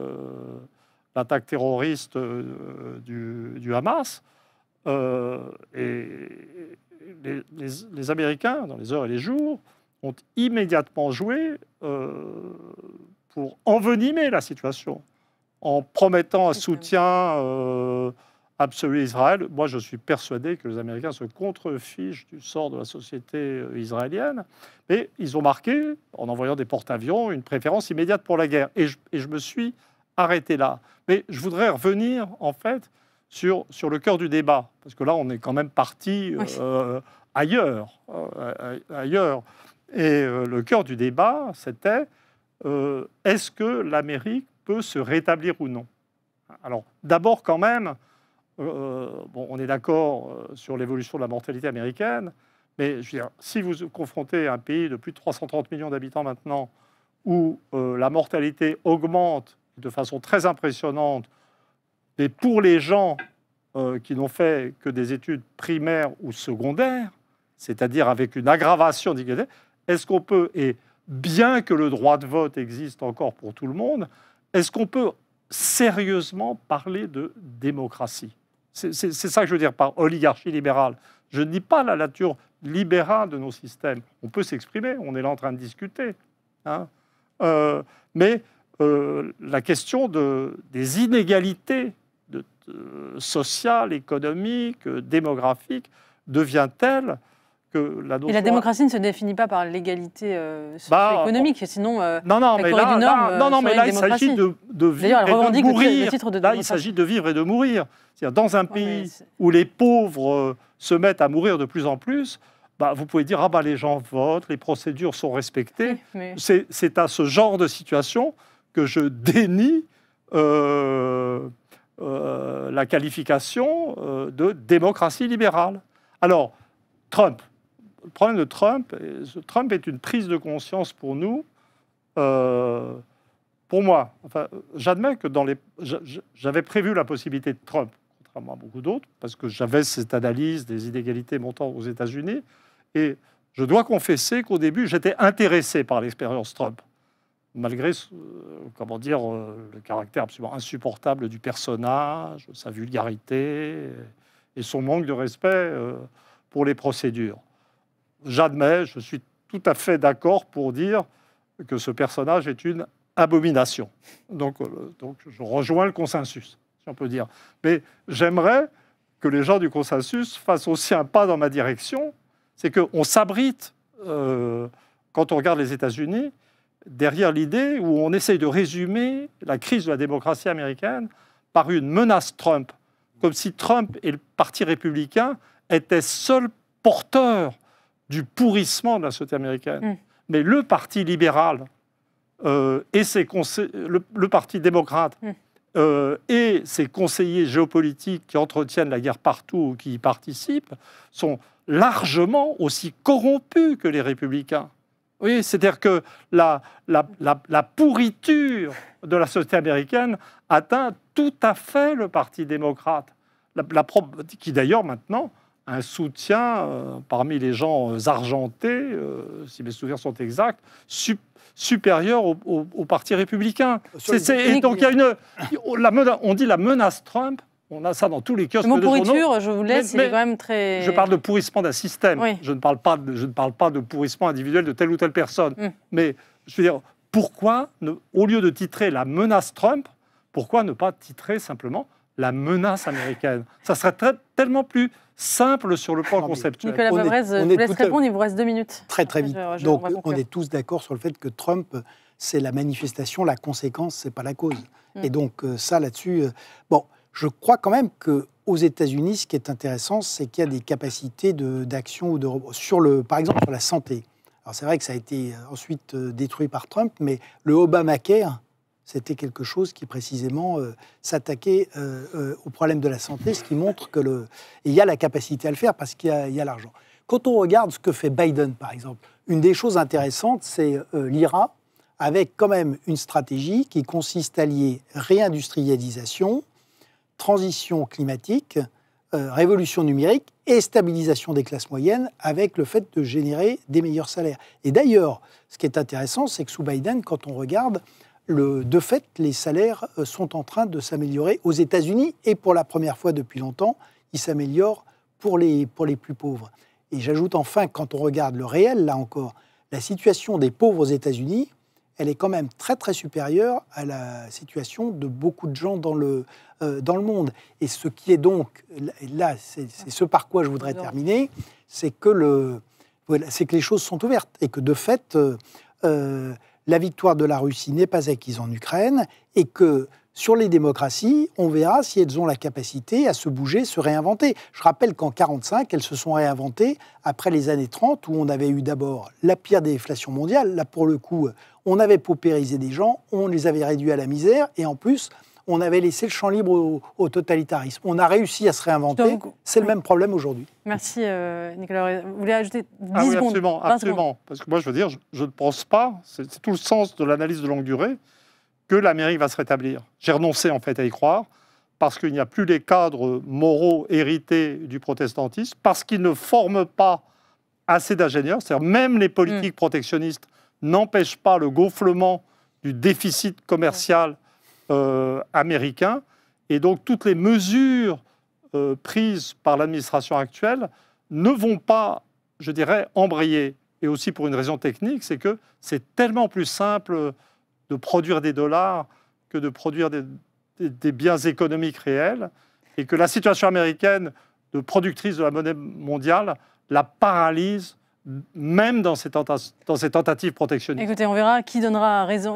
l'attaque terroriste du Hamas, et les Américains, dans les heures et les jours, ont immédiatement joué pour envenimer la situation, en promettant un soutien absolu à Israël. Moi, je suis persuadé que les Américains se contrefichent du sort de la société israélienne, mais ils ont marqué, en envoyant des porte-avions, une préférence immédiate pour la guerre. Et je me suis arrêté là. Mais je voudrais revenir, en fait, sur le cœur du débat, parce que là, on est quand même parti ailleurs. Et le cœur du débat, c'était est-ce que l'Amérique peut se rétablir ou non? Alors, d'abord, quand même, on est d'accord sur l'évolution de la mortalité américaine, mais je veux dire, si vous confrontez un pays de plus de 330 millions d'habitants maintenant, où la mortalité augmente de façon très impressionnante, et pour les gens qui n'ont fait que des études primaires ou secondaires, c'est-à-dire avec une aggravation d'égalité, est-ce qu'on peut, et bien que le droit de vote existe encore pour tout le monde, est-ce qu'on peut sérieusement parler de démocratie? C'est ça que je veux dire par oligarchie libérale. Je ne dis pas la nature libérale de nos systèmes. On peut s'exprimer, on est là en train de discuter. Mais la question des inégalités sociales, économiques, démographiques devient telle que la notion... Et la démocratie ne se définit pas par l'égalité socio-économique, sinon non, mais là il s'agit de vivre et de mourir. Là, il s'agit de vivre et de mourir. C'est-à-dire, dans un pays où les pauvres se mettent à mourir de plus en plus, vous pouvez dire les gens votent, les procédures sont respectées. Oui, mais... C'est à ce genre de situation que je dénie la qualification de démocratie libérale. Alors, Trump. Le problème de Trump est une prise de conscience pour nous. Pour moi, j'admets que j'avais prévu la possibilité de Trump, contrairement à beaucoup d'autres, parce que j'avais cette analyse des inégalités montant aux États-Unis. Et je dois confesser qu'au début, j'étais intéressé par l'expérience Trump, malgré le caractère absolument insupportable du personnage, sa vulgarité et son manque de respect pour les procédures. J'admets, je suis tout à fait d'accord pour dire que ce personnage est une abomination. Donc je rejoins le consensus, si on peut dire. Mais j'aimerais que les gens du consensus fassent aussi un pas dans ma direction. C'est qu'on s'abrite, quand on regarde les États-Unis, derrière l'idée où on essaye de résumer la crise de la démocratie américaine par une menace Trump, comme si Trump et le Parti républicain étaient seuls porteurs du pourrissement de la société américaine. Mais le Parti libéral et le Parti démocrate et ses conseillers géopolitiques qui entretiennent la guerre partout ou qui y participent sont largement aussi corrompus que les républicains. Oui, c'est-à-dire que la pourriture de la société américaine atteint tout à fait le Parti démocrate, qui d'ailleurs maintenant un soutien parmi les gens argentés, si mes souvenirs sont exacts, supérieur au Parti républicain. Et donc il y a on dit la menace Trump. On a ça dans tous les kiosques de journaux. Le mot pourriture, je vous laisse, il est quand même très... Je parle de pourrissement d'un système. Oui. Je ne parle pas de pourrissement individuel de telle ou telle personne. Mais je veux dire, pourquoi, au lieu de titrer la menace Trump, pourquoi ne pas titrer simplement la menace américaine? Ça serait tellement plus simple sur le plan conceptuel. Nicolas Favrez, je vous laisse répondre, il vous reste 2 minutes. Très vite. Donc on est tous d'accord sur le fait que Trump, c'est la manifestation, la conséquence, c'est pas la cause. Et donc ça, là-dessus... bon. Je crois quand même qu'aux États-Unis, ce qui est intéressant, c'est qu'il y a des capacités d'action par exemple sur la santé. Alors c'est vrai que ça a été ensuite détruit par Trump, mais le Obamacare, c'était quelque chose qui précisément s'attaquait au problème de la santé, ce qui montre que il y a la capacité à le faire parce qu'il y a l'argent. Quand on regarde ce que fait Biden, par exemple, une des choses intéressantes, c'est l'IRA, avec quand même une stratégie qui consiste à lier réindustrialisation, transition climatique, révolution numérique et stabilisation des classes moyennes avec le fait de générer des meilleurs salaires. Et d'ailleurs, ce qui est intéressant, c'est que sous Biden, quand on regarde, de fait, les salaires sont en train de s'améliorer aux États-Unis et pour la première fois depuis longtemps, ils s'améliorent pour les plus pauvres. Et j'ajoute enfin, quand on regarde le réel, là encore, la situation des pauvres aux États-Unis, elle est quand même très très supérieure à la situation de beaucoup de gens dans le monde. Et ce qui est donc, là, c'est ce par quoi je voudrais terminer, c'est que les choses sont ouvertes et que de fait, la victoire de la Russie n'est pas acquise en Ukraine et que sur les démocraties, on verra si elles ont la capacité à se bouger, se réinventer. Je rappelle qu'en 1945, elles se sont réinventées après les années 30, où on avait eu d'abord la pire déflation mondiale. Là, pour le coup, on avait paupérisé des gens, on les avait réduits à la misère, et en plus, on avait laissé le champ libre au totalitarisme. On a réussi à se réinventer. C'est le même problème aujourd'hui. Merci, Nicolas. Vous voulez ajouter 10 secondes? Absolument. Parce que moi, je veux dire, je ne pense pas, c'est tout le sens de l'analyse de longue durée, que l'Amérique va se rétablir. J'ai renoncé en fait à y croire, parce qu'il n'y a plus les cadres moraux hérités du protestantisme, parce qu'ils ne forment pas assez d'ingénieurs, c'est-à-dire même les politiques protectionnistes n'empêchent pas le gonflement du déficit commercial américain, et donc toutes les mesures prises par l'administration actuelle ne vont pas, je dirais, embrayer. Et aussi pour une raison technique, c'est que c'est tellement plus simple de produire des dollars que de produire des biens économiques réels, et que la situation américaine de productrice de la monnaie mondiale la paralyse, même dans ces tentatives protectionnistes. Écoutez, on verra qui donnera raison,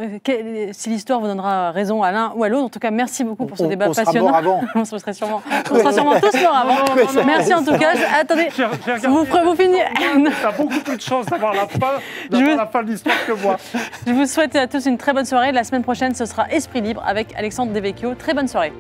si l'histoire vous donnera raison à l'un ou à l'autre. En tout cas, merci beaucoup pour ce débat passionnant. On sera sûrement tous morts avant. Merci en tout cas. Attendez, vous finissez. Tu as beaucoup plus de chance d'avoir la fin de l'histoire que moi. Je vous souhaite à tous une très bonne soirée. La semaine prochaine, ce sera Esprit Libre avec Alexandre Devecchio. Très bonne soirée.